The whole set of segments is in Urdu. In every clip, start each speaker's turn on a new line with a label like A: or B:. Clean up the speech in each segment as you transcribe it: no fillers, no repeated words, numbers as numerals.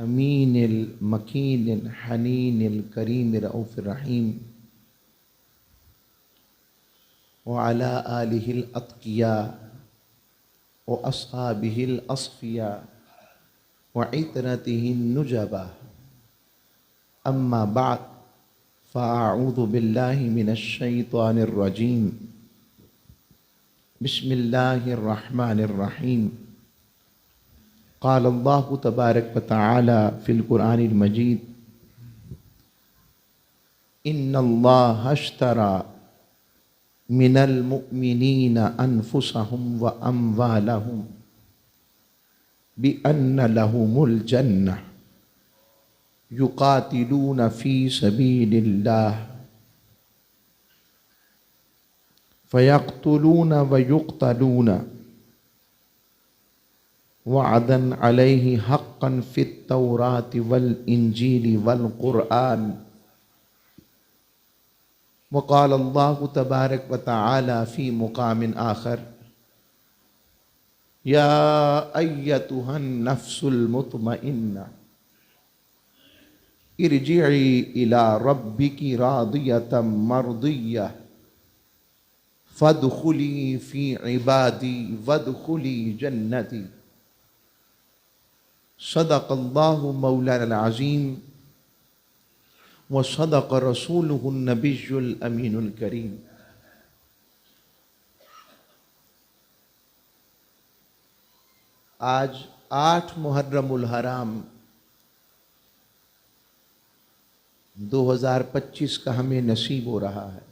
A: امین المکین الحنین الکریم الرؤوف الرحیم وعلی آلہ الاتقیاء واصحابہ الاصفیاء وعترتہ النجبہ اما بعد فاعوذ باللہ من الشیطان الرجیم بسم اللہ الرحمن الرحیم قال اللہ تبارک وتعالی فی القرآن المجید ان اللہ اشتری من المؤمنین انفسهم واموالهم بأن لهم الجنہ یقاتلون فی سبیل اللہ فیقتلون ویقتلون وعدا علیہ حقا فی التوراۃ والانجیل والقرآن وقال اللہ تبارک وتعالی فی مقام آخر یا ایتها النفس المطمئنہ ارجعی الی ربک راضیۃ مرضیہ فادخلی فی عبادی وادخلی جنتی صدق اللہ مولانا العظیم وصدق رسولہ النبی الامین الکریم۔ آج 8 محرم الحرام 2025 کا ہمیں نصیب ہو رہا ہے۔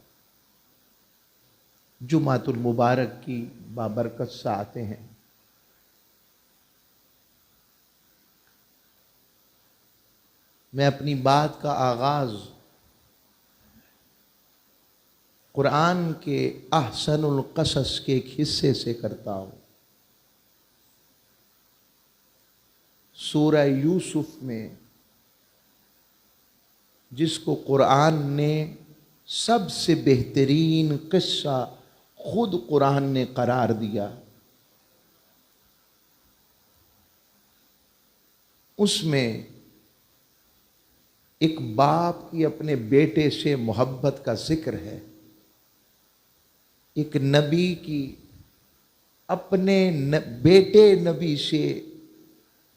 A: جمعۃ المبارک کی بابرکت ساعتیں ہیں۔ میں اپنی بات کا آغاز قرآن کے احسن القصص کے ایک حصے سے کرتا ہوں۔ سورہ یوسف میں جس کو قرآن نے سب سے بہترین قصہ خود قرآن نے قرار دیا، اس میں ایک باپ کی اپنے بیٹے سے محبت کا ذکر ہے، ایک نبی کی اپنے بیٹے نبی سے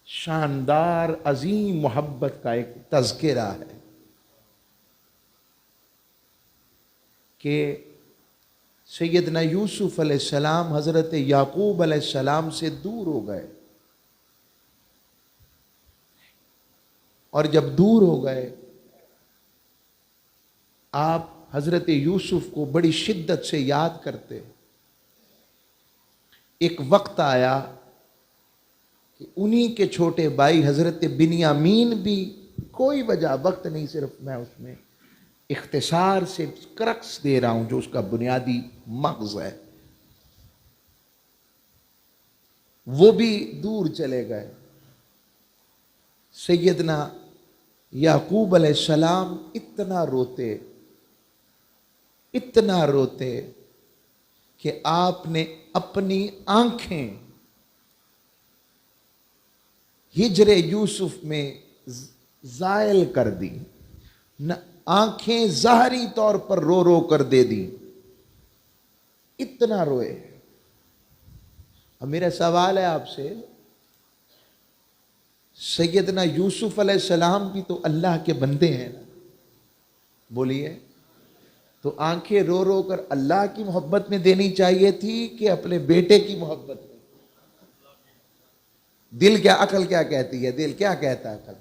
A: شاندار عظیم محبت کا ایک تذکرہ ہے کہ سیدنا یوسف علیہ السلام حضرت یعقوب علیہ السلام سے دور ہو گئے، اور جب دور ہو گئے آپ حضرت یوسف کو بڑی شدت سے یاد کرتے۔ ایک وقت آیا کہ انہی کے چھوٹے بھائی حضرت بنیامین بھی، کوئی وجہ وقت نہیں، صرف میں اس میں اختصار سے کرکس دے رہا ہوں جو اس کا بنیادی مغز ہے، وہ بھی دور چلے گئے۔ سیدنا یعقوب علیہ السلام اتنا روتے کہ آپ نے اپنی آنکھیں ہجر یوسف میں زائل کر دی، آنکھیں ظاہری طور پر رو رو کر دے دی، اتنا روئے۔ اب میرا سوال ہے آپ سے، سیدنا یوسف علیہ السلام بھی تو اللہ کے بندے ہیں نا، بولیے، تو آنکھیں رو رو کر اللہ کی محبت میں دینی چاہیے تھی کہ اپنے بیٹے کی محبت میں؟ دل کیا، عقل کیا کہتی ہے؟ دل کیا کہتا ہے؟ عقل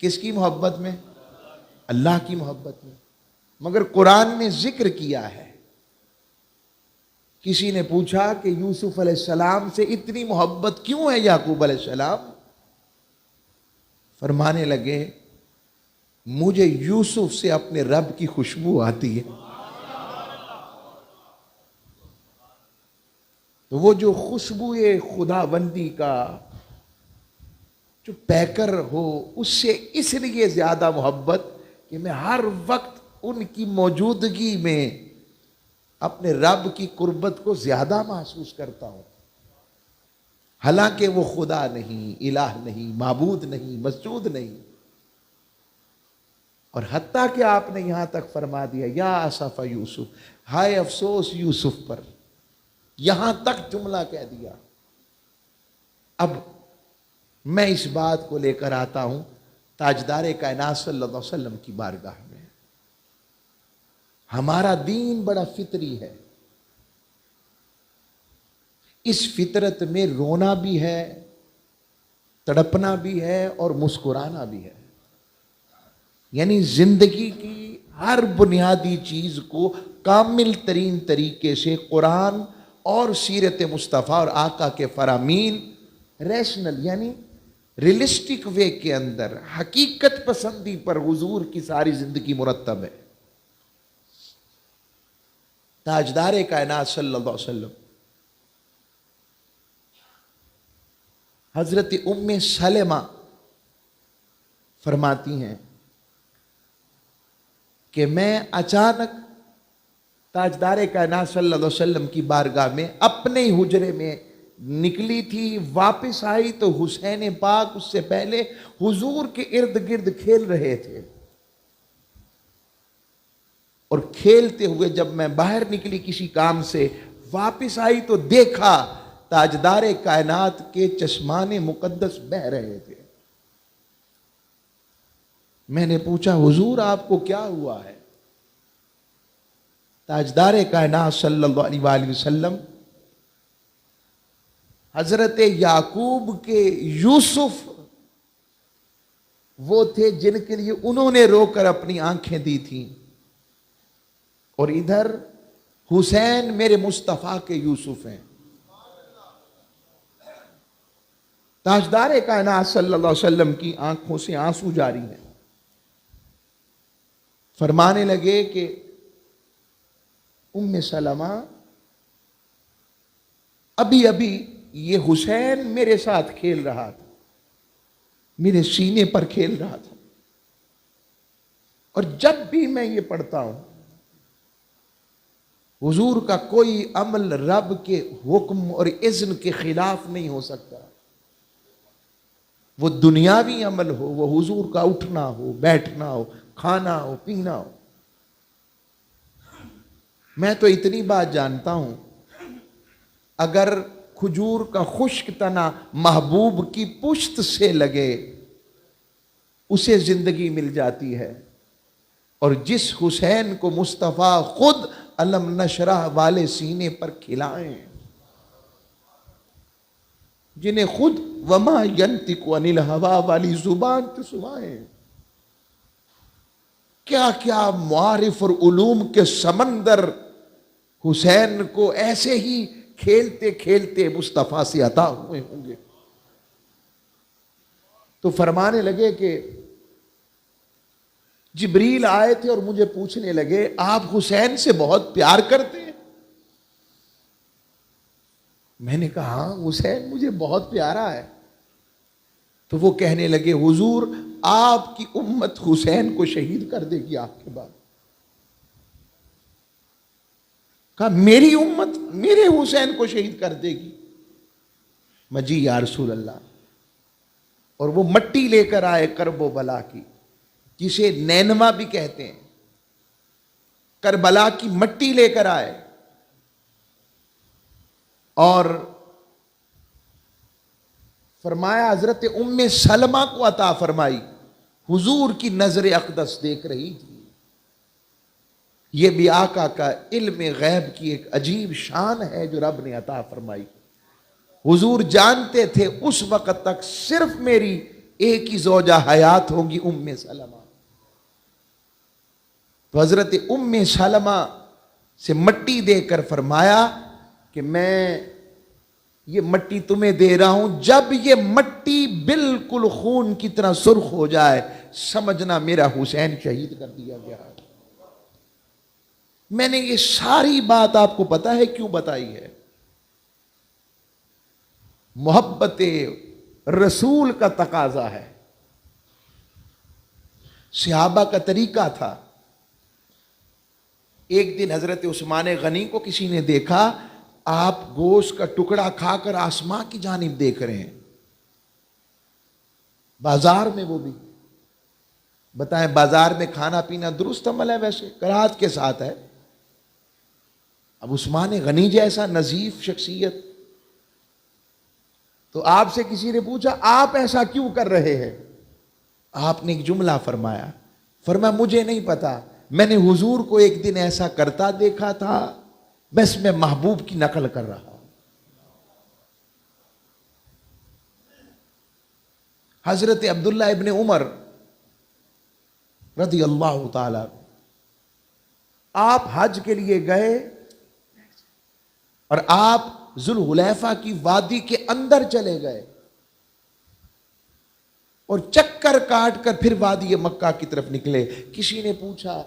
A: کس کی محبت میں؟ اللہ کی محبت میں۔ مگر قرآن نے ذکر کیا ہے، کسی نے پوچھا کہ یوسف علیہ السلام سے اتنی محبت کیوں ہے یعقوب علیہ السلام؟ فرمانے لگے مجھے یوسف سے اپنے رب کی خوشبو آتی ہے، تو وہ جو خوشبو خدا بندی کا جو پیکر ہو، اس سے اس لیے زیادہ محبت کہ میں ہر وقت ان کی موجودگی میں اپنے رب کی قربت کو زیادہ محسوس کرتا ہوں۔ حالانکہ وہ خدا نہیں، الہ نہیں، معبود نہیں، مسجود نہیں. اور حتیٰ کہ آپ نے یہاں تک فرما دیا یا اسف یوسف، ہائے افسوس یوسف پر، یہاں تک جملہ کہہ دیا. اب میں اس بات کو لے کر آتا ہوں تاجدار کائنات صلی اللہ علیہ وسلم کی بارگاہ میں. ہمارا دین بڑا فطری ہے. اس فطرت میں رونا بھی ہے، تڑپنا بھی ہے اور مسکرانا بھی ہے. یعنی زندگی کی ہر بنیادی چیز کو کامل ترین طریقے سے قرآن اور سیرت مصطفیٰ اور آقا کے فرامین ریشنل یعنی ریلسٹک وے کے اندر حقیقت پسندی پر حضور کی ساری زندگی مرتب ہے. تاجدار کائنات صلی اللہ علیہ وسلم حضرت ام سلمہ فرماتی ہیں کہ میں اچانک تاجدار کائنات صلی اللہ علیہ وسلم کی بارگاہ میں اپنے ہی حجرے میں نکلی تھی، واپس آئی تو حسین پاک اس سے پہلے حضور کے ارد گرد کھیل رہے تھے. اور کھیلتے ہوئے جب میں باہر نکلی کسی کام سے، واپس آئی تو دیکھا تاجدار کائنات کے چشمان مقدس بہہ رہے تھے. میں نے پوچھا حضور آپ کو کیا ہوا ہے؟ تاجدار کائنات صلی اللہ علیہ وآلہ وسلم حضرت یعقوب کے یوسف وہ تھے جن کے لیے انہوں نے رو کر اپنی آنکھیں دی تھیں، اور ادھر حسین میرے مصطفیٰ کے یوسف ہیں. تاجدار کائنات صلی اللہ علیہ وسلم کی آنکھوں سے آنسو جاری ہیں. فرمانے لگے کہ ام سلمہ ابھی ابھی یہ حسین میرے ساتھ کھیل رہا تھا، میرے سینے پر کھیل رہا تھا، اور جب بھی میں یہ پڑھتا ہوں حضور کا کوئی عمل رب کے حکم اور اذن کے خلاف نہیں ہو سکتا. وہ دنیاوی عمل ہو، وہ حضور کا اٹھنا ہو، بیٹھنا ہو، کھانا ہو، پینا ہو. میں تو اتنی بات جانتا ہوں اگر کھجور کا خشک تنا محبوب کی پشت سے لگے اسے زندگی مل جاتی ہے، اور جس حسین کو مصطفیٰ خود علم نشرح والے سینے پر کھلائیں، جنہیں خود وما ینطق عن الہوا والی زبان چسوائیں، کیا کیا معارف اور علوم کے سمندر حسین کو ایسے ہی کھیلتے کھیلتے مصطفیٰ سے عطا ہوئے ہوں گے. تو فرمانے لگے کہ جبریل آئے تھے اور مجھے پوچھنے لگے آپ حسین سے بہت پیار کرتے ہیں؟ میں نے کہا ہاں حسین مجھے بہت پیارا ہے. تو وہ کہنے لگے حضور آپ کی امت حسین کو شہید کر دے گی آپ کے بعد. کہا میری امت میرے حسین کو شہید کر دے گی؟ میں جی یا رسول اللہ. اور وہ مٹی لے کر آئے کرب و بلا کی، جسے نینوا بھی کہتے ہیں، کربلا کی مٹی لے کر آئے اور فرمایا حضرت ام سلمہ کو عطا فرمائی. حضور کی نظر اقدس دیکھ رہی تھی. یہ بھی آقا کا علم غیب کی ایک عجیب شان ہے جو رب نے عطا فرمائی. حضور جانتے تھے اس وقت تک صرف میری ایک ہی زوجہ حیات ہوگی، ام سلمہ. تو حضرت ام سلمہ سے مٹی دے کر فرمایا کہ میں یہ مٹی تمہیں دے رہا ہوں، جب یہ مٹی بالکل خون کی طرح سرخ ہو جائے سمجھنا میرا حسین شہید کر دیا گیا. میں نے یہ ساری بات آپ کو پتا ہے کیوں بتائی ہے؟ محبت رسول کا تقاضا ہے. صحابہ کا طریقہ تھا. ایک دن حضرت عثمان غنی کو کسی نے دیکھا آپ گوشت کا ٹکڑا کھا کر آسماں کی جانب دیکھ رہے ہیں، بازار میں وہ بھی۔ بتائیں بازار میں کھانا پینا درست عمل ہے؟ ویسے کراہت کے ساتھ ہے۔ اب عثمان غنی جیسا نظیف شخصیت، تو آپ سے کسی نے پوچھا آپ ایسا کیوں کر رہے ہیں؟ آپ نے ایک جملہ فرمایا، مجھے نہیں پتا، میں نے حضور کو ایک دن ایسا کرتا دیکھا تھا، بس میں محبوب کی نقل کر رہا ہوں۔ حضرت عبداللہ ابن عمر رضی اللہ تعالی، آپ حج کے لیے گئے اور آپ ذوالحلیفہ کی وادی کے اندر چلے گئے اور چکر کاٹ کر پھر وادی مکہ کی طرف نکلے۔ کسی نے پوچھا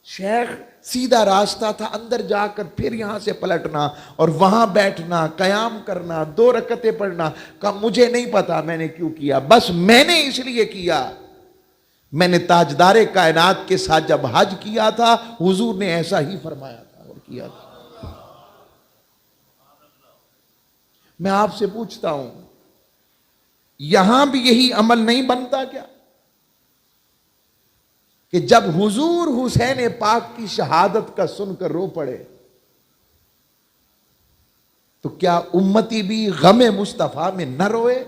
A: شیخ سیدھا راستہ تھا، اندر جا کر پھر یہاں سے پلٹنا اور وہاں بیٹھنا، قیام کرنا، 2 رکعتیں پڑھنا؟ کہا مجھے نہیں پتا میں نے کیوں کیا، بس میں نے اس لیے کیا، میں نے تاجدار کائنات کے ساتھ جب حج کیا تھا حضور نے ایسا ہی فرمایا تھا اور کیا تھا۔ میں آپ سے پوچھتا ہوں یہاں بھی یہی عمل نہیں بنتا کیا کہ جب حضور حسین پاک کی شہادت کا سن کر رو پڑے تو کیا امتی بھی غم مصطفیٰ میں نہ روئے؟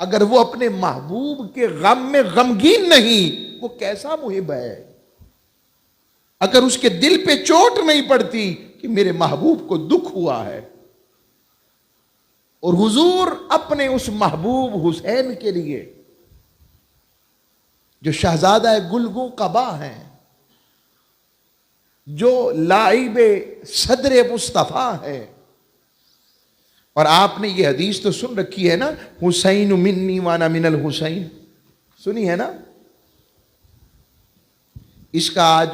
A: اگر وہ اپنے محبوب کے غم میں غمگین نہیں، وہ کیسا محب ہے؟ اگر اس کے دل پہ چوٹ نہیں پڑتی کہ میرے محبوب کو دکھ ہوا ہے، اور حضور اپنے اس محبوب حسین کے لیے جو شہزادہ گلگوں قبا ہیں، جو لائب صدر مصطفیٰ ہے، اور آپ نے یہ حدیث تو سن رکھی ہے نا، حسین منی وانا من الحسین، سنی ہے نا؟ اس کا آج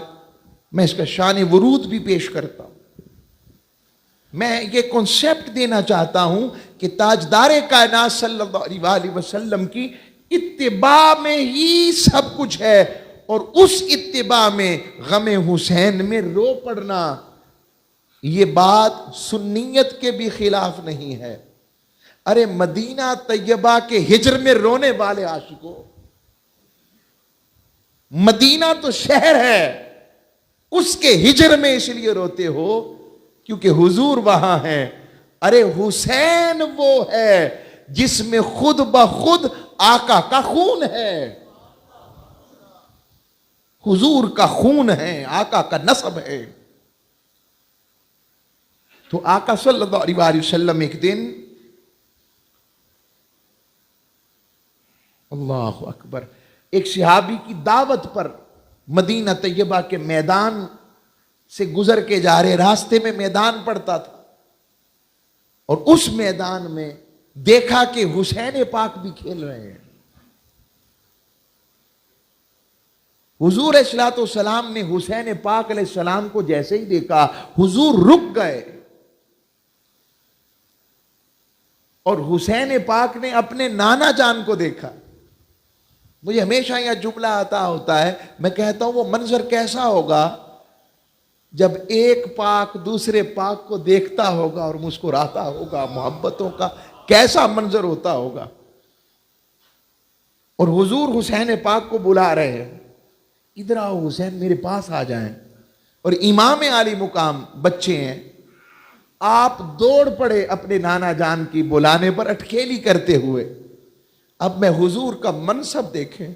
A: میں اس کا شان ورود بھی پیش کرتا ہوں۔ میں یہ کنسیپٹ دینا چاہتا ہوں کہ تاجدار کائنات صلی اللہ علیہ وسلم کی اتباع میں ہی سب کچھ ہے، اور اس اتباع میں غم حسین میں رو پڑنا، یہ بات سنیت کے بھی خلاف نہیں ہے۔ ارے مدینہ طیبہ کے ہجر میں رونے والے عاشقوں، مدینہ تو شہر ہے، اس کے ہجر میں اس لیے روتے ہو کیونکہ حضور وہاں ہیں۔ ارے حسین وہ ہے جس میں خود بخود آقا کا خون ہے، حضور کا خون ہے، آقا کا نسب ہے۔ تو آقا صلی اللہ علیہ وسلم ایک دن، اللہ اکبر، ایک صحابی کی دعوت پر مدینہ طیبہ کے میدان سے گزر کے جا رہے، راستے میں میدان پڑتا تھا، اور اس میدان میں دیکھا کہ حسین پاک بھی کھیل رہے ہیں۔ حضور صلی اللہ علیہ وسلم نے حسین پاک علیہ السلام کو جیسے ہی دیکھا حضور رک گئے، اور حسین پاک نے اپنے نانا جان کو دیکھا۔ مجھے ہمیشہ یہ جملہ آتا ہوتا ہے، میں کہتا ہوں وہ منظر کیسا ہوگا جب ایک پاک دوسرے پاک کو دیکھتا ہوگا اور مسکراتا ہوگا، محبتوں کا کیسا منظر ہوتا ہوگا۔ اور حضور حسین پاک کو بلا رہے ہیں، ادھر آؤ حسین میرے پاس آ جائیں، اور امام عالی مقام بچے ہیں، آپ دوڑ پڑے اپنے نانا جان کی بلانے پر اٹکیلی کرتے ہوئے۔ اب میں حضور کا منصب دیکھیں،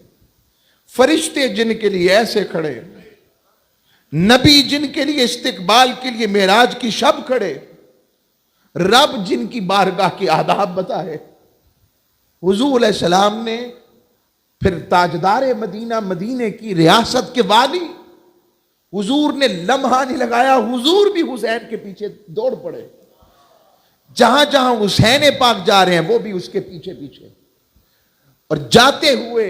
A: فرشتے جن کے لیے ایسے کھڑے، نبی جن کے لیے استقبال کے لیے معراج کی شب کھڑے، رب جن کی بارگاہ کی آداب بتائے۔ حضور علیہ السلام نے پھر تاجدار مدینہ، مدینے کی ریاست کے والی، حضور نے لمحہ نہیں لگایا، حضور بھی حسین کے پیچھے دوڑ پڑے، جہاں جہاں حسین پاک جا رہے ہیں وہ بھی اس کے پیچھے پیچھے، اور جاتے ہوئے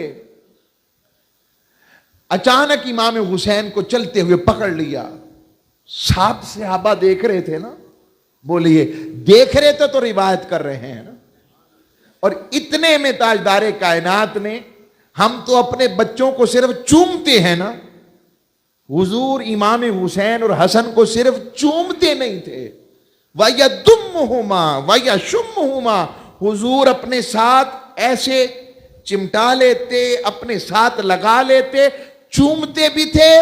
A: اچانک امام حسین کو چلتے ہوئے پکڑ لیا۔ صحابہ دیکھ رہے تھے نا، بولیے دیکھ رہے تھے تو روایت کر رہے ہیں نا، اور اتنے میں تاجدار کائنات نے، ہم تو اپنے بچوں کو صرف چومتے ہیں نا، حضور امام حسین اور حسن کو صرف چومتے نہیں تھے، وَيَدُمُّهُمَا وَيَشُمُّهُمَا، حضور اپنے ساتھ ایسے چمٹا لیتے، اپنے ساتھ لگا لیتے، چومتے بھی تھے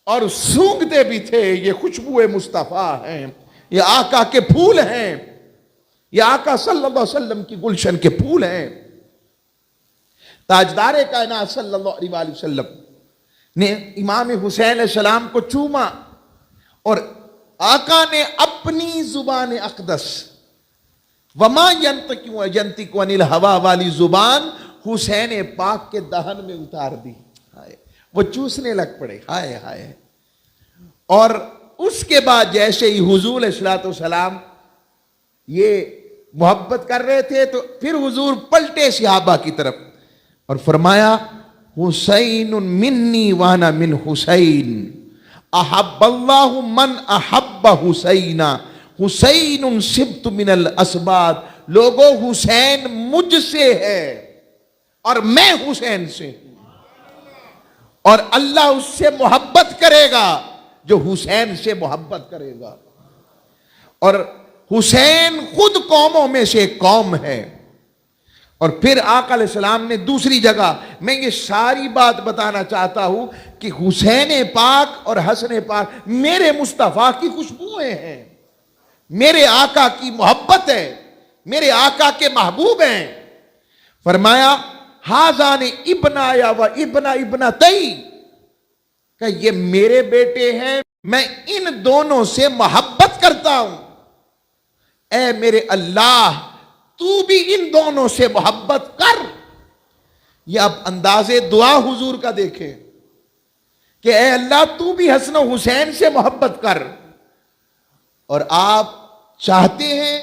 A: اور سونگتے بھی تھے. یہ خوشبو مصطفیٰ ہیں، یہ آقا کے پھول ہیں، یہ آقا صلی اللہ علیہ وسلم کی گلشن کے پھول ہیں. تاجدار کائنات صلی اللہ علیہ وآلہ وسلم نے امام حسین علیہ السلام کو چوما، اور آقا نے اپنی زبان اقدس وما ینطق عن الہوا والی زبان حسین پاک کے دہن میں اتار دی. وہ چوسنے لگ پڑے. ہائے ہائے. اور اس کے بعد جیسے ہی حضور علیہ الصلوۃ والسلام یہ محبت کر رہے تھے تو پھر حضور پلٹے صحابہ کی طرف اور فرمایا حسین منی وانا من حسین، احب اللہ من احب حسینا، حسین سبت من الاسباط. لوگوں حسین مجھ سے ہے اور میں حسین سے ہوں، اور اللہ اس سے محبت کرے گا جو حسین سے محبت کرے گا. اور حسین خود قوموں میں سے ایک قوم ہے. اور پھر آقا علیہ السلام نے دوسری جگہ، میں یہ ساری بات بتانا چاہتا ہوں کہ حسین پاک اور حسن پاک میرے مصطفیٰ کی خوشبوئیں ہیں، میرے آقا کی محبت ہے، میرے آقا کے محبوب ہیں. فرمایا ہاذان ابنایا و ابن ابنتی، کہ یہ میرے بیٹے ہیں، میں ان دونوں سے محبت کرتا ہوں. اے میرے اللہ تو بھی ان دونوں سے محبت کر. یہ اب انداز دعا حضور کا دیکھیں کہ اے اللہ تو بھی حسن و حسین سے محبت کر. اور آپ چاہتے ہیں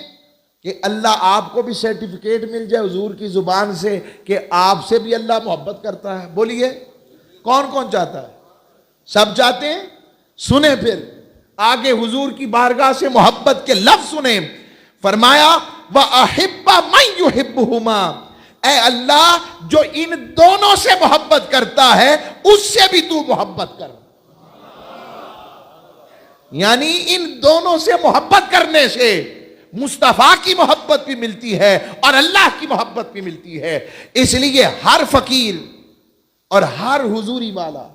A: کہ اللہ آپ کو بھی سرٹیفکیٹ مل جائے حضور کی زبان سے کہ آپ سے بھی اللہ محبت کرتا ہے. بولیے کون کون چاہتا ہے؟ سب چاہتے ہیں. سنیں پھر آگے حضور کی بارگاہ سے محبت کے لفظ سنیں. فرمایا وَأَحِبَّ مَن يُحِبُّهُمَا، اے اللہ جو ان دونوں سے محبت کرتا ہے اس سے بھی تو محبت کر. یعنی ان دونوں سے محبت کرنے سے مصطفیٰ کی محبت بھی ملتی ہے اور اللہ کی محبت بھی ملتی ہے. اس لیے ہر فقیر اور ہر حضوری والا،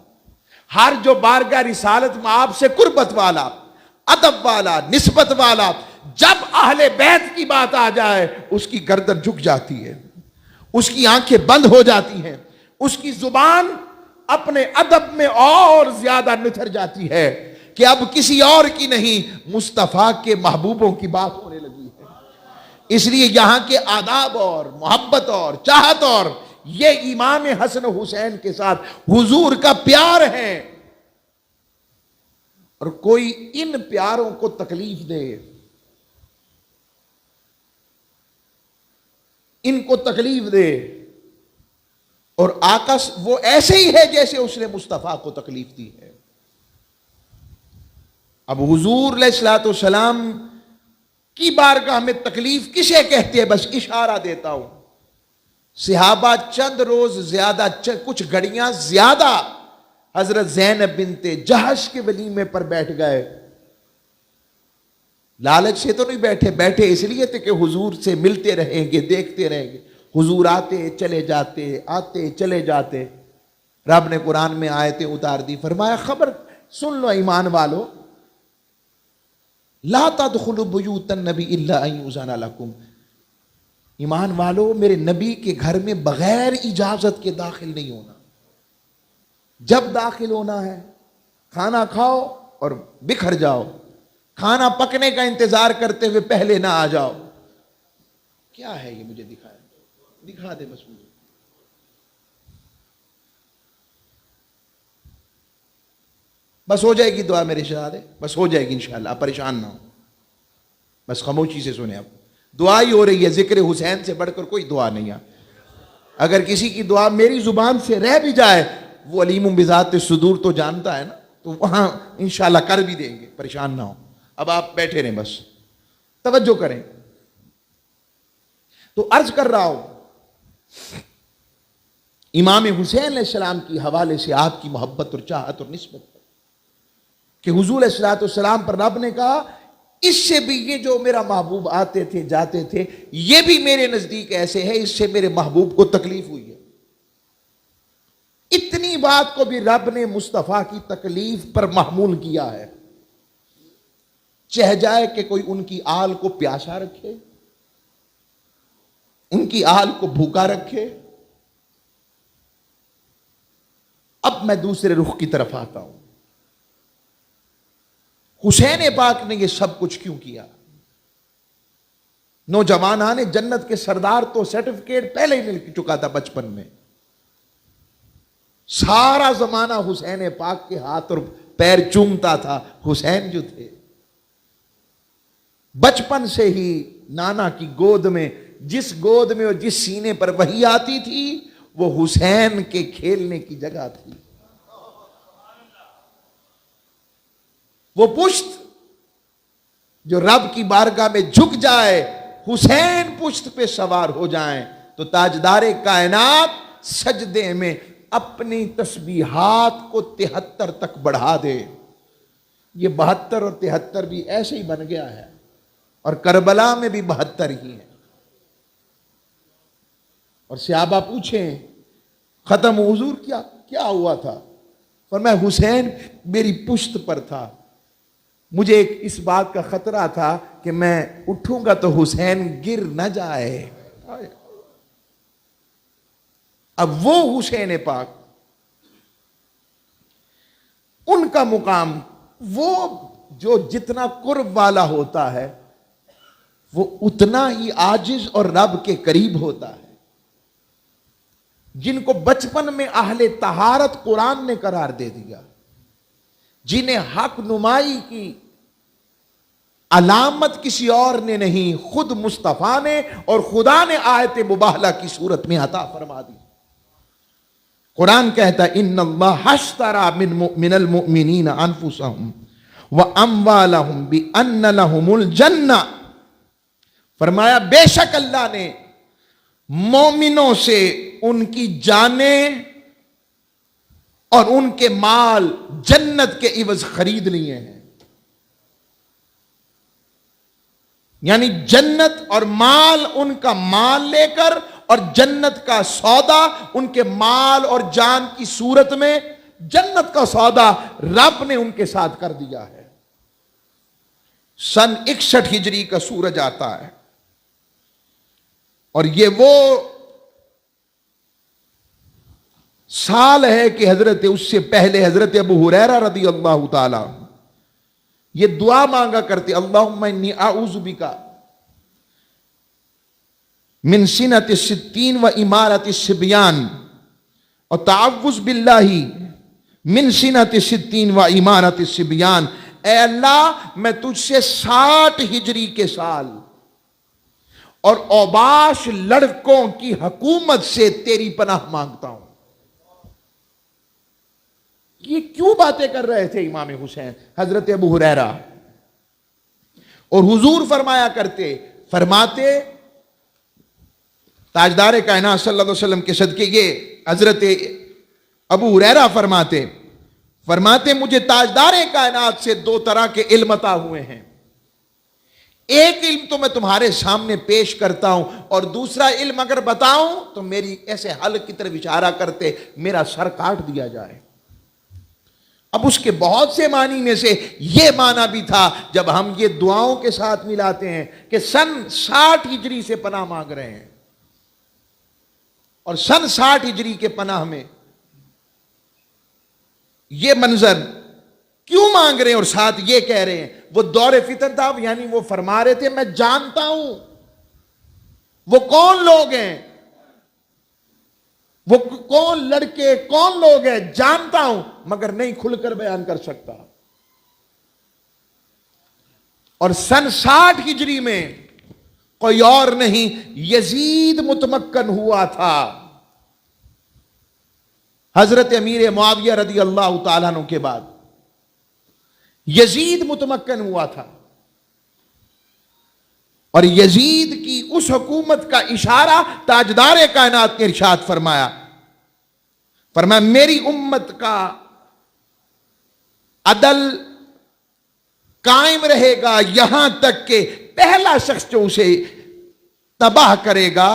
A: ہر جو بارگاہ رسالت میں آپ سے قربت والا، ادب والا، نسبت والا، جب اہل بیت کی بات آ جائے اس کی گردن جھک جاتی ہے، اس کی آنکھیں بند ہو جاتی ہیں، اس کی زبان اپنے ادب میں اور زیادہ نتھر جاتی ہے کہ اب کسی اور کی نہیں، مصطفیٰ کے محبوبوں کی بات ہونے لگی ہے. اس لیے یہاں کے آداب اور محبت اور چاہت اور یہ امام حسن و حسین کے ساتھ حضور کا پیار ہے. اور کوئی ان پیاروں کو تکلیف دے، ان کو تکلیف دے، اور آقا وہ ایسے ہی ہے جیسے اس نے مصطفیٰ کو تکلیف دی ہے. اب حضور علیہ الصلوۃ والسلام کی بارگاہ میں تکلیف کسے کہتے ہیں بس اشارہ دیتا ہوں. صحابہ چند روز زیادہ، کچھ گھڑیاں زیادہ حضرت زینب بنت جہش کے ولیمے پر بیٹھ گئے. لالچ سے تو نہیں بیٹھے، بیٹھے اس لیے تھے کہ حضور سے ملتے رہیں گے، دیکھتے رہیں گے. حضور آتے چلے جاتے، آتے چلے جاتے. رب نے قرآن میں آیتیں اتار دی. فرمایا خبر سن لو ایمان والو، لا تدخلوا بیوت النبی الا ان یؤذن لکم. ایمان والو میرے نبی کے گھر میں بغیر اجازت کے داخل نہیں ہونا. جب داخل ہونا ہے کھانا کھاؤ اور بکھر جاؤ، کھانا پکنے کا انتظار کرتے ہوئے پہلے نہ آ جاؤ. کیا ہے یہ؟ مجھے دکھا دے بس مجھے. بس ہو جائے گی دعا میرے شہادے، بس ہو جائے گی انشاءاللہ، آپ پریشان نہ ہو، بس خاموشی سے سنیں. آپ دعا ہی ہو رہی ہے، ذکر حسین سے بڑھ کر کوئی دعا نہیں ہے. اگر کسی کی دعا میری زبان سے رہ بھی جائے، وہ علیم بذات الصدور تو جانتا ہے نا، تو وہاں انشاءاللہ کر بھی دیں گے، پریشان نہ ہو. اب آپ بیٹھے رہیں، بس توجہ کریں. تو عرض کر رہا ہوں امام حسین علیہ السلام کی حوالے سے آپ کی محبت اور چاہت اور نسبت کہ حضور علیہ السلام پر رب نے کہا اس سے بھی یہ جو میرا محبوب آتے تھے جاتے تھے یہ بھی میرے نزدیک ایسے ہے، اس سے میرے محبوب کو تکلیف ہوئی ہے۔ اتنی بات کو بھی رب نے مصطفیٰ کی تکلیف پر محمول کیا ہے، چہ جائے کہ کوئی ان کی آل کو پیاسا رکھے، ان کی آل کو بھوکا رکھے۔ اب میں دوسرے رخ کی طرف آتا ہوں، حسین پاک نے یہ سب کچھ کیوں کیا؟ نوجوانان جنت کے سردار تو سرٹیفکیٹ پہلے ہی مل چکا تھا بچپن میں، سارا زمانہ حسین پاک کے ہاتھ اور پیر چومتا تھا۔ حسین جو تھے بچپن سے ہی نانا کی گود میں، جس گود میں اور جس سینے پر وحی آتی تھی وہ حسین کے کھیلنے کی جگہ تھی۔ وہ پشت جو رب کی بارگاہ میں جھک جائے، حسین پشت پہ سوار ہو جائیں تو تاجدار کائنات سجدے میں اپنی تسبیحات کو 73 تک بڑھا دے۔ یہ 72 اور 73 بھی ایسے ہی بن گیا ہے، اور کربلا میں بھی 72 ہی ہیں۔ اور صحابہ پوچھیں ختم حضور کیا ہوا تھا؟ فرمایا حسین میری پشت پر تھا، مجھے اس بات کا خطرہ تھا کہ میں اٹھوں گا تو حسین گر نہ جائے۔ اب وہ حسین پاک، ان کا مقام، وہ جو جتنا قرب والا ہوتا ہے وہ اتنا ہی عاجز اور رب کے قریب ہوتا ہے۔ جن کو بچپن میں اہل طہارت قرآن نے قرار دے دیا، جنہیں حق نمائی کی علامت کسی اور نے نہیں، خود مصطفیٰ نے اور خدا نے آیت مباہلہ کی صورت میں عطا فرما دی۔ قرآن کہتا ہے ان اللہ اشترى من المؤمنین انفسهم واموالهم بان لهم الجنہ، فرمایا بے شک اللہ نے مومنوں سے ان کی جانیں اور ان کے مال جنت کے عوض خرید لیے ہیں۔ یعنی جنت اور مال، ان کا مال لے کر اور جنت کا سودا ان کے مال اور جان کی صورت میں، جنت کا سودا رب نے ان کے ساتھ کر دیا ہے۔ سن 61 ہجری کا سورج آتا ہے اور یہ وہ سال ہے کہ اس سے پہلے حضرت ابو ہریرہ رضی اللہ تعالی یہ دعا مانگا کرتے، اللہم انی اعوذ بکا من سنۃ الستین و امارۃ الصبیان، اور تعوذ باللہ من سنۃ الستین و امارۃ الصبیان، اے اللہ میں تجھ سے 60 ہجری کے سال اور اوباش لڑکوں کی حکومت سے تیری پناہ مانگتا ہوں۔ یہ کیوں باتیں کر رہے تھے امام حسین حضرت ابو ہریرہ؟ اور حضور فرمایا کرتے، فرماتے تاجدار کائنات صلی اللہ علیہ وسلم کے صدقے، یہ حضرت ابو ہریرہ فرماتے مجھے تاجدار کائنات سے 2 طرح کے علم عطا ہوئے ہیں، ایک علم تو میں تمہارے سامنے پیش کرتا ہوں، اور دوسرا علم اگر بتاؤں تو میری ایسے حلق کی طرف اشارہ کرتے میرا سر کاٹ دیا جائے۔ اب اس کے بہت سے معنی میں سے یہ معنی بھی تھا جب ہم یہ دعاؤں کے ساتھ ملاتے ہیں کہ سن 60 ہجری سے پناہ مانگ رہے ہیں، اور سن 60 ہجری کے پناہ میں یہ منظر کیوں مانگ رہے ہیں اور ساتھ یہ کہہ رہے ہیں؟ وہ دور فتن تھا، یعنی وہ فرما رہے تھے میں جانتا ہوں وہ کون لوگ ہیں، وہ کون لڑکے کون لوگ ہیں، جانتا ہوں مگر نہیں کھل کر بیان کر سکتا۔ اور سن 60 ہجری میں کوئی اور نہیں، یزید متمکن ہوا تھا، حضرت امیر معاویہ رضی اللہ تعالیٰ عنہ کے بعد یزید متمکن ہوا تھا، اور یزید کی اس حکومت کا اشارہ تاجدار کائنات نے ارشاد فرمایا میری امت کا عدل قائم رہے گا یہاں تک کہ پہلا شخص جو اسے تباہ کرے گا،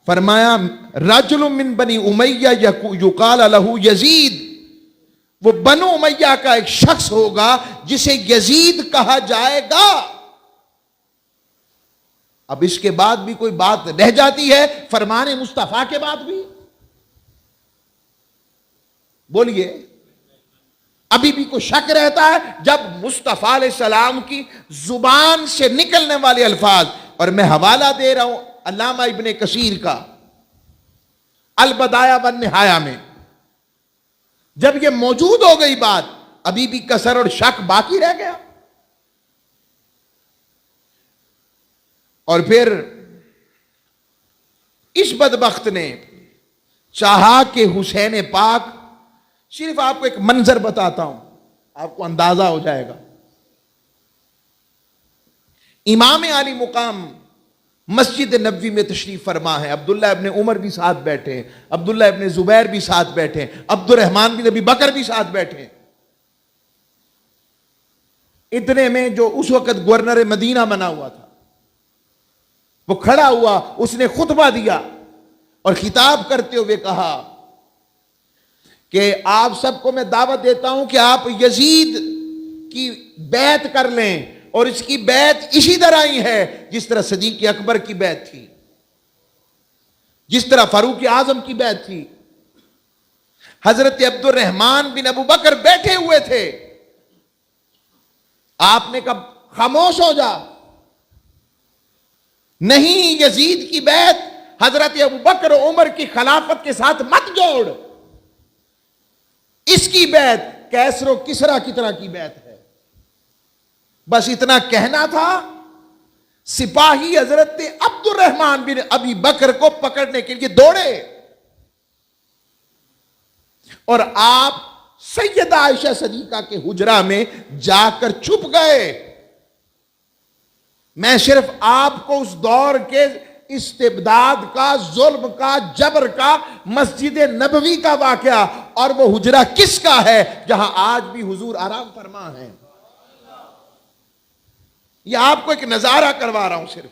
A: فرمایا رجل من بنی امیہ یقال لہ یزید، وہ بنو امیہ کا ایک شخص ہوگا جسے یزید کہا جائے گا۔ اب اس کے بعد بھی کوئی بات رہ جاتی ہے فرمان مصطفیٰ کے بعد بھی؟ بولیے، ابھی بھی کوئی شک رہتا ہے جب مصطفیٰ علیہ السلام کی زبان سے نکلنے والے الفاظ، اور میں حوالہ دے رہا ہوں علامہ ابن کثیر کا البدایہ والنہایہ میں، جب یہ موجود ہو گئی بات، ابھی بھی کسر اور شک باقی رہ گیا۔ اور پھر اس بدبخت نے چاہا کہ حسین پاک، صرف آپ کو ایک منظر بتاتا ہوں آپ کو اندازہ ہو جائے گا۔ امام علی مقام مسجد نبوی میں تشریف فرما ہے، عبداللہ ابن عمر بھی ساتھ بیٹھے، عبداللہ ابن زبیر بھی ساتھ بیٹھے، عبد الرحمن بن ابی بکر بھی ساتھ بیٹھے۔ اتنے میں جو اس وقت گورنر مدینہ بنا ہوا تھا وہ کھڑا ہوا، اس نے خطبہ دیا اور خطاب کرتے ہوئے کہا کہ آپ سب کو میں دعوت دیتا ہوں کہ آپ یزید کی بیعت کر لیں، اور اس کی بیعت اسی طرح ہی ہے جس طرح صدیق اکبر کی بیعت تھی، جس طرح فاروق اعظم کی بیعت تھی۔ حضرت عبد الرحمن بن ابو بکر بیٹھے ہوئے تھے، آپ نے کہا خاموش ہو جا، نہیں یزید کی بیعت حضرت ابو بکر و عمر کی خلافت کے ساتھ مت جوڑ، اس کی بیعت کیسر و کسرا کی طرح کی بیعت ہے۔ بس اتنا کہنا تھا، سپاہی حضرت عبد الرحمن بن ابی بکر کو پکڑنے کے لیے دوڑے، اور آپ سیدہ عائشہ صدیقہ کے حجرہ میں جا کر چھپ گئے۔ میں صرف آپ کو اس دور کے استبداد کا، ظلم کا، جبر کا، مسجد نبوی کا واقعہ اور وہ حجرہ کس کا ہے جہاں آج بھی حضور آرام فرما ہے، یہ آپ کو ایک نظارہ کروا رہا ہوں صرف۔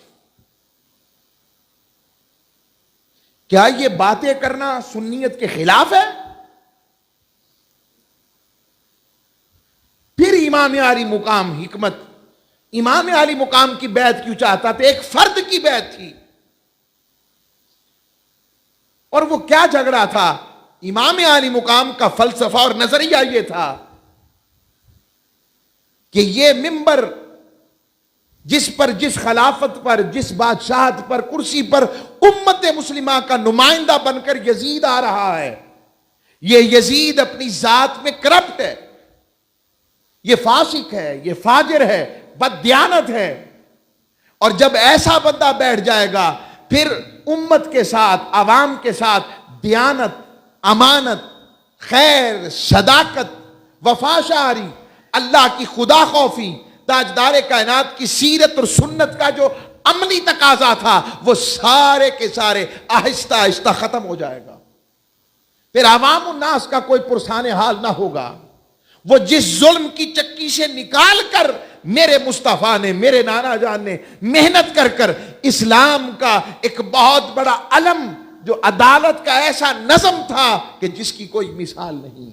A: کیا یہ باتیں کرنا سنیت کے خلاف ہے؟ پھر امام علی مقام حکمت، امام علی مقام کی بیعت کیوں چاہتا تھا؟ ایک فرد کی بیعت تھی، اور وہ کیا جھگڑا تھا؟ امام علی مقام کا فلسفہ اور نظریہ یہ تھا کہ یہ منبر جس پر، جس خلافت پر، جس بادشاہت پر، کرسی پر امت مسلمہ کا نمائندہ بن کر یزید آ رہا ہے، یہ یزید اپنی ذات میں کرپٹ ہے، یہ فاسق ہے، یہ فاجر ہے، بددیانت ہے، اور جب ایسا بندہ بیٹھ جائے گا پھر امت کے ساتھ، عوام کے ساتھ دیانت، امانت، خیر، صداقت، وفاشاری، اللہ کی خدا خوفی، تاجدار کائنات کی سیرت اور سنت کا جو عملی تقاضا تھا وہ سارے کے سارے آہستہ آہستہ ختم ہو جائے گا۔ پھر عوام الناس کا کوئی پرسان حال نہ ہوگا۔ وہ جس ظلم کی چکی سے نکال کر میرے مصطفیٰ نے، میرے نانا جان نے محنت کر کر اسلام کا ایک بہت بڑا علم، جو عدالت کا ایسا نظم تھا کہ جس کی کوئی مثال نہیں،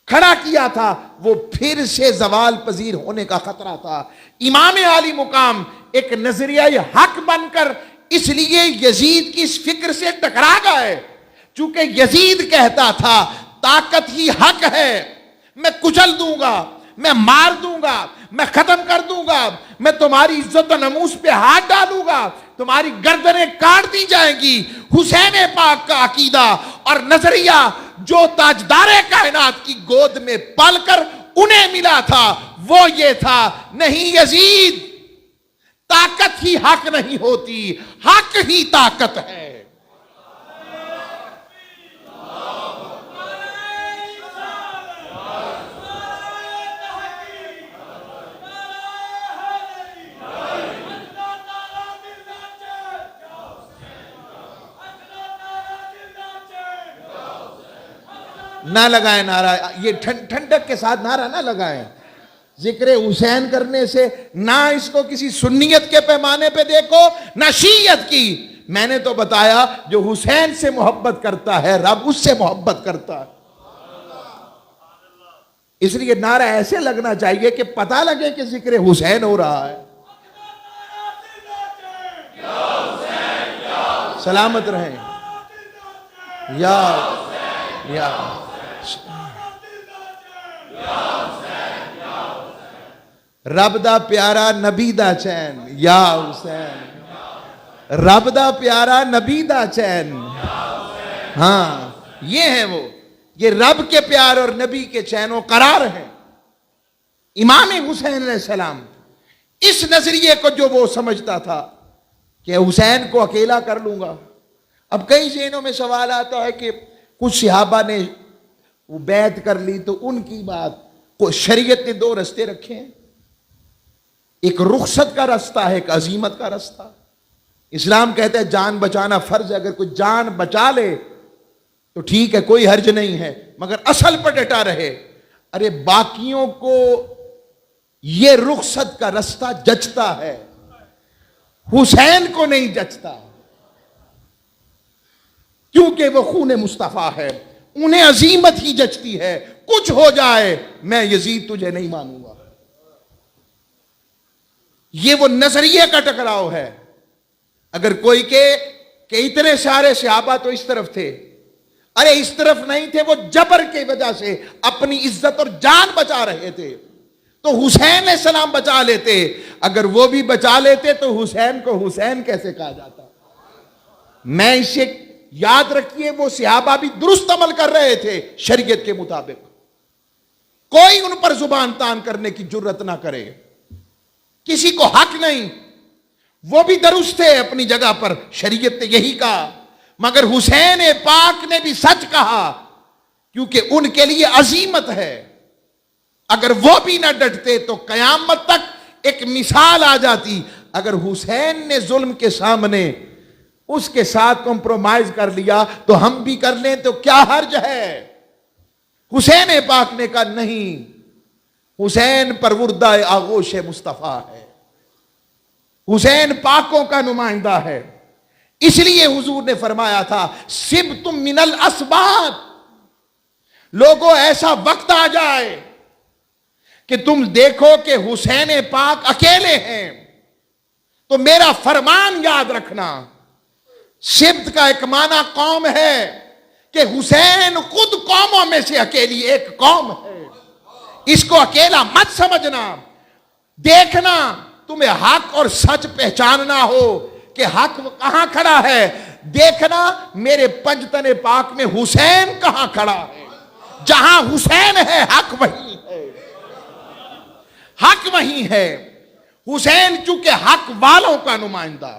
A: کھڑا کیا تھا، وہ پھر سے زوال پذیر ہونے کا خطرہ تھا۔ امام علی مقام ایک نظریہ حق بن کر اس لیے یزید کی اس فکر سے ٹکرا گئے، چونکہ یزید کہتا تھا طاقت ہی حق ہے، میں کچل دوں گا، میں مار دوں گا، میں ختم کر دوں گا، میں تمہاری عزت و ناموس پہ ہاتھ ڈالوں گا، تمہاری گردنیں کاٹ دی جائیں گی۔ حسین پاک کا عقیدہ اور نظریہ جو تاجدار کائنات کی گود میں پل کر انہیں ملا تھا وہ یہ تھا، نہیں یزید، طاقت ہی حق نہیں ہوتی، حق ہی طاقت ہے۔ نہ لگائیں نعرہ، یہ ٹھنڈک کے ساتھ نعرہ نہ لگائیں، ذکر حسین کرنے سے نہ اس کو کسی سنیت کے پیمانے پہ دیکھو نہ شیعت کی. میں نے تو بتایا جو حسین سے محبت کرتا ہے رب اس سے محبت کرتا ہے. اس لیے نعرہ ایسے لگنا چاہیے کہ پتہ لگے کہ ذکر حسین ہو رہا ہے. سلامت رہیں. یا رب دا پیارا نبی دا چین. یا حسین. رب دا پیارا نبی دا چین. ہاں یہ ہیں وہ. یہ رب کے پیار اور نبی کے چین و قرار ہیں. امام حسین علیہ السلام اس نظریے کو جو وہ سمجھتا تھا کہ حسین کو اکیلا کر لوں گا. اب کئی ذہنوں میں سوال آتا ہے کہ کچھ صحابہ نے وہ بیعت کر لی تو ان کی بات کو. شریعت نے دو رستے رکھے ہیں. ایک رخصت کا رستہ ہے, ایک عزیمت کا رستہ. اسلام کہتا ہے جان بچانا فرض ہے. اگر کوئی جان بچا لے تو ٹھیک ہے, کوئی حرج نہیں ہے, مگر اصل پر ڈٹا رہے. ارے باقیوں کو یہ رخصت کا رستہ جچتا ہے, حسین کو نہیں جچتا, کیونکہ وہ خون مصطفیٰ ہے. انہیں عزیمت ہی جچتی ہے. کچھ ہو جائے میں یزید تجھے نہیں مانوں گا. یہ وہ نظریے کا ٹکراؤ ہے. اگر کوئی کہ اتنے سارے صحابہ تو اس طرف تھے, ارے اس طرف نہیں تھے, وہ جبر کی وجہ سے اپنی عزت اور جان بچا رہے تھے, تو حسین علیہ السلام بچا لیتے. اگر وہ بھی بچا لیتے تو حسین کو حسین کیسے کہا جاتا؟ میں اسے یاد رکھیے وہ صحابہ بھی درست عمل کر رہے تھے شریعت کے مطابق. کوئی ان پر زبان تان کرنے کی جرت نہ کرے, کسی کو حق نہیں. وہ بھی درست تھے اپنی جگہ پر, شریعت نے یہی کہا. مگر حسین پاک نے بھی سچ کہا, کیونکہ ان کے لیے عزیمت ہے. اگر وہ بھی نہ ڈٹتے تو قیامت تک ایک مثال آ جاتی. اگر حسین نے ظلم کے سامنے اس کے ساتھ کمپرومائز کر لیا تو ہم بھی کر لیں تو کیا حرج ہے؟ حسین پاک نے کہا نہیں, حسین پروردہ آغوش مصطفیٰ ہے, حسین پاکوں کا نمائندہ ہے. اس لیے حضور نے فرمایا تھا سبتم من الاسباط. لوگوں ایسا وقت آ جائے کہ تم دیکھو کہ حسین پاک اکیلے ہیں تو میرا فرمان یاد رکھنا. سبت کا ایک معنی قوم ہے کہ حسین خود قوموں میں سے اکیلی ایک قوم ہے. اس کو اکیلا مت سمجھنا. دیکھنا تمہیں حق اور سچ پہچاننا ہو کہ حق کہاں کھڑا ہے. دیکھنا میرے پنجتن پاک میں حسین کہاں کھڑا ہے. جہاں حسین ہے حق وہیں ہے, حق وہیں ہے. حسین چونکہ حق والوں کا نمائندہ,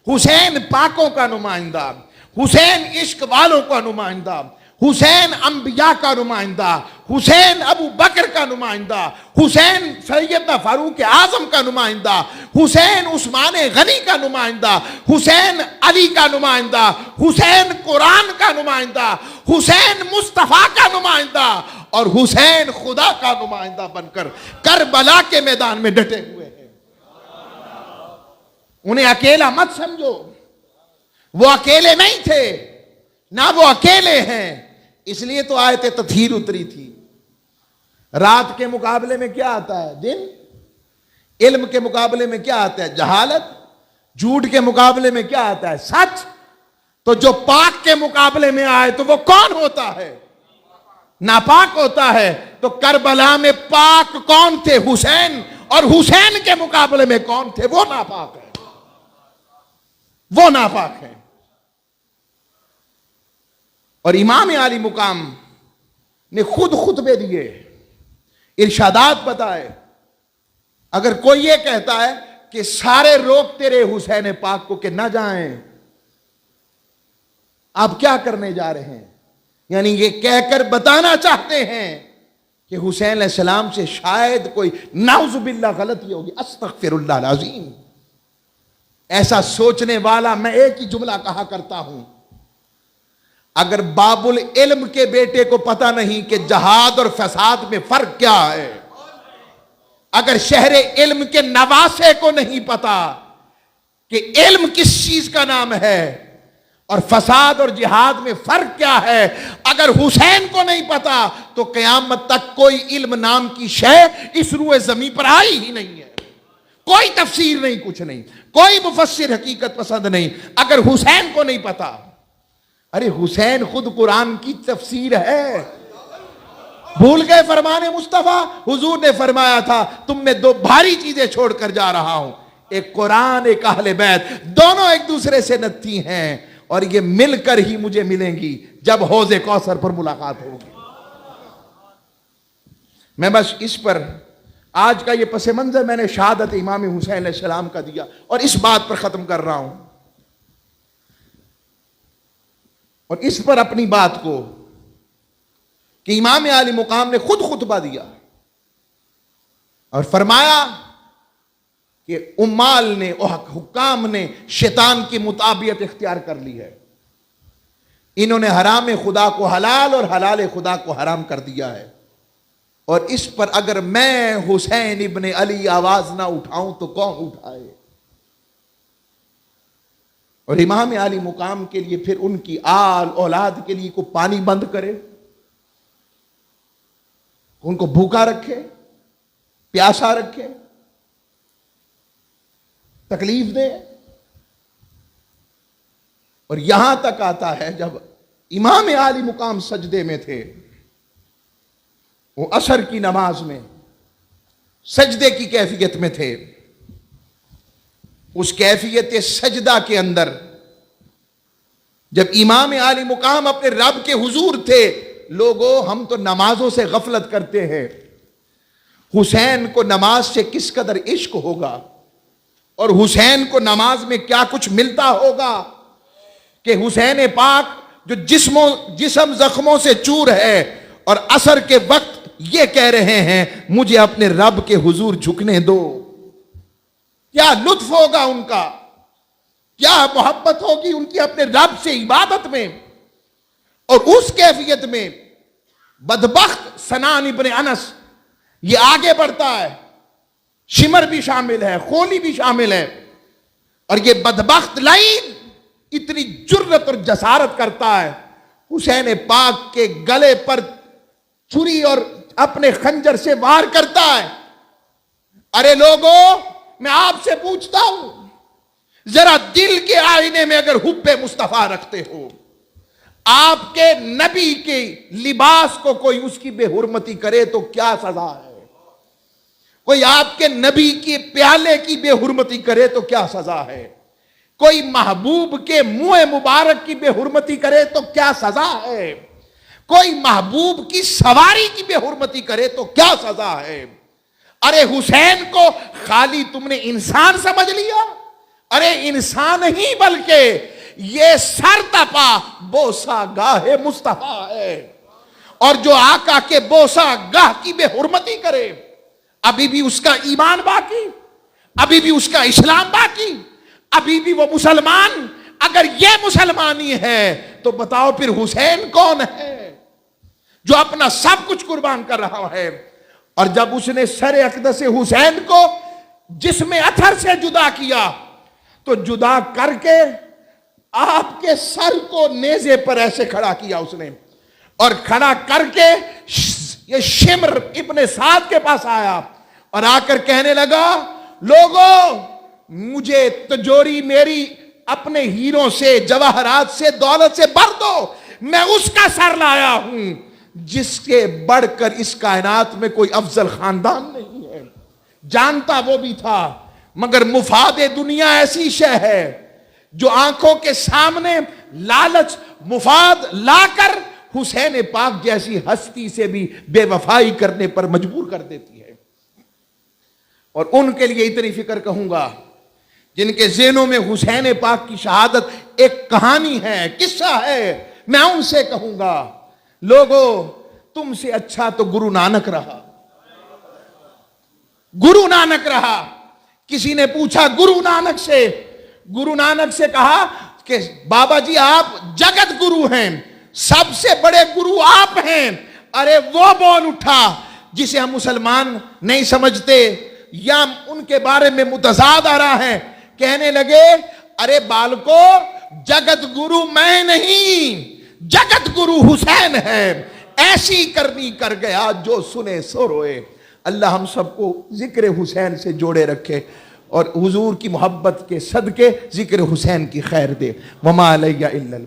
A: حسین پاکوں کا نمائندہ, حسین عشق والوں کا نمائندہ, حسین انبیاء کا نمائندہ, حسین ابو بکر کا نمائندہ, حسین سیدنا فاروق اعظم کا نمائندہ, حسین عثمان غنی کا نمائندہ, حسین علی کا نمائندہ, حسین قرآن کا نمائندہ, حسین مصطفیٰ کا نمائندہ, اور حسین خدا کا نمائندہ بن کر کربلا کے میدان میں ڈٹے ہوئے ہیں. انہیں اکیلا مت سمجھو. وہ اکیلے نہیں تھے, نہ وہ اکیلے ہیں. اس لیے تو آیت تطہیر اتری تھی. رات کے مقابلے میں کیا آتا ہے؟ دن. علم کے مقابلے میں کیا آتا ہے؟ جہالت. جھوٹ کے مقابلے میں کیا آتا ہے؟ سچ. تو جو پاک کے مقابلے میں آئے تو وہ کون ہوتا ہے؟ ناپاک ہوتا ہے. تو کربلا میں پاک کون تھے؟ حسین. اور حسین کے مقابلے میں کون تھے؟ وہ ناپاک ہے, وہ ناپاک ہے. اور امام عالی مقام نے خود خطبے دیے, ارشادات بتائے. اگر کوئی یہ کہتا ہے کہ سارے روکتے رہے حسین پاک کو کہ نہ جائیں, آپ کیا کرنے جا رہے ہیں؟ یعنی یہ کہہ کر بتانا چاہتے ہیں کہ حسین علیہ السلام سے شاید کوئی نعوذ باللہ غلطی ہوگی. استغفر اللہ العظیم. ایسا سوچنے والا, میں ایک ہی جملہ کہا کرتا ہوں, اگر باب العلم کے بیٹے کو پتہ نہیں کہ جہاد اور فساد میں فرق کیا ہے, اگر شہر علم کے نواسے کو نہیں پتا کہ علم کس چیز کا نام ہے اور فساد اور جہاد میں فرق کیا ہے، اگر حسین کو نہیں پتا تو قیامت تک کوئی علم نام کی شے اس روئے زمین پر آئی ہی نہیں ہے. کوئی تفسیر نہیں، کچھ نہیں، کوئی مفسر حقیقت پسند نہیں اگر حسین کو نہیں پتا. ارے حسین خود قرآن کی تفسیر ہے. بھول گئے فرمان مصطفیٰ؟ حضور نے فرمایا تھا تم میں دو بھاری چیزیں چھوڑ کر جا رہا ہوں، ایک قرآن، ایک اہل بیت. دونوں ایک دوسرے سے نتی ہیں اور یہ مل کر ہی مجھے ملیں گی جب حوض کوثر پر ملاقات ہوگی. میں بس اس پر آج کا یہ پس منظر میں نے شہادت امام حسین علیہ السلام کا دیا اور اس بات پر ختم کر رہا ہوں، اور اس پر اپنی بات کو کہ امام عالی مقام نے خود خطبہ دیا اور فرمایا کہ عمال نے اور حکام نے شیطان کی مطابعت اختیار کر لی ہے. انہوں نے حرام خدا کو حلال اور حلال خدا کو حرام کر دیا ہے، اور اس پر اگر میں حسین ابن علی آواز نہ اٹھاؤں تو کون اٹھائے؟ اور امام عالی مقام کے لیے پھر ان کی آل اولاد کے لیے کو پانی بند کرے، ان کو بھوکا رکھے، پیاسا رکھے، تکلیف دے. اور یہاں تک آتا ہے جب امام عالی مقام سجدے میں تھے، وہ عصر کی نماز میں سجدے کی کیفیت میں تھے، اس کیفیت سجدہ کے اندر جب امام عالی مقام اپنے رب کے حضور تھے، لوگوں ہم تو نمازوں سے غفلت کرتے ہیں، حسین کو نماز سے کس قدر عشق ہوگا اور حسین کو نماز میں کیا کچھ ملتا ہوگا کہ حسین پاک جو جسم زخموں سے چور ہے اور عصر کے وقت یہ کہہ رہے ہیں مجھے اپنے رب کے حضور جھکنے دو. کیا لطف ہوگا ان کا، کیا محبت ہوگی ان کی اپنے رب سے عبادت میں. اور اس کیفیت میں بدبخت سنان ابن انس یہ آگے بڑھتا ہے، شمر بھی شامل ہے، خولی بھی شامل ہے، اور یہ بدبخت لعین اتنی جرت اور جسارت کرتا ہے، حسین پاک کے گلے پر چھری اور اپنے خنجر سے وار کرتا ہے. ارے لوگوں میں آپ سے پوچھتا ہوں، ذرا دل کے آئینے میں اگر حب مصطفیٰ رکھتے ہو، آپ کے نبی کے لباس کو کوئی اس کی بے حرمتی کرے تو کیا سزا ہے؟ کوئی آپ کے نبی کے پیالے کی بے حرمتی کرے تو کیا سزا ہے؟ کوئی محبوب کے منہ مبارک کی بے حرمتی کرے تو کیا سزا ہے؟ کوئی محبوب کی سواری کی بے حرمتی کرے تو کیا سزا ہے؟ ارے حسین کو خالی تم نے انسان سمجھ لیا؟ ارے انسان ہی بلکہ یہ سر تپا بوسا گاہ مصطفیٰ ہے، اور جو آقا کے بوسا گاہ کی بے حرمتی کرے ابھی بھی اس کا ایمان باقی، ابھی بھی اس کا اسلام باقی، ابھی بھی وہ مسلمان. اگر یہ مسلمانی ہے تو بتاؤ پھر حسین کون ہے جو اپنا سب کچھ قربان کر رہا ہے. اور جب اس نے سر اقدس حسین کو جسم اطہر سے جدا کیا تو جدا کر کے آپ کے سر کو نیزے پر ایسے کھڑا کیا اس نے، اور کھڑا کر کے یہ شمر ابن سعد کے پاس آیا اور آ کر کہنے لگا لوگوں مجھے تجوری میری اپنے ہیروں سے، جواہرات سے، دولت سے بھر دو، میں اس کا سر لایا ہوں جس کے بڑھ کر اس کائنات میں کوئی افضل خاندان نہیں ہے. جانتا وہ بھی تھا، مگر مفاد دنیا ایسی شے ہے جو آنکھوں کے سامنے لالچ مفاد لا کر حسین پاک جیسی ہستی سے بھی بے وفائی کرنے پر مجبور کر دیتی ہے. اور ان کے لیے اتنی فکر کہوں گا جن کے ذہنوں میں حسین پاک کی شہادت ایک کہانی ہے، قصہ ہے، میں ان سے کہوں گا لوگوں تم سے اچھا تو گرو نانک رہا. گرو نانک رہا. کسی نے پوچھا گرو نانک سے کہا کہ بابا جی آپ جگت گرو ہیں، سب سے بڑے گرو آپ ہیں. ارے وہ بول اٹھا جسے ہم مسلمان نہیں سمجھتے یا ان کے بارے میں متضاد آ رہا ہے، کہنے لگے ارے بالکو، جگت گرو میں نہیں، جگت گرو حسین ہے، ایسی کرنی کر گیا جو سنے سو روئے۔ اللہ ہم سب کو ذکر حسین سے جوڑے رکھے اور حضور کی محبت کے صدقے ذکر حسین کی خیر دے۔ وما علیہ الا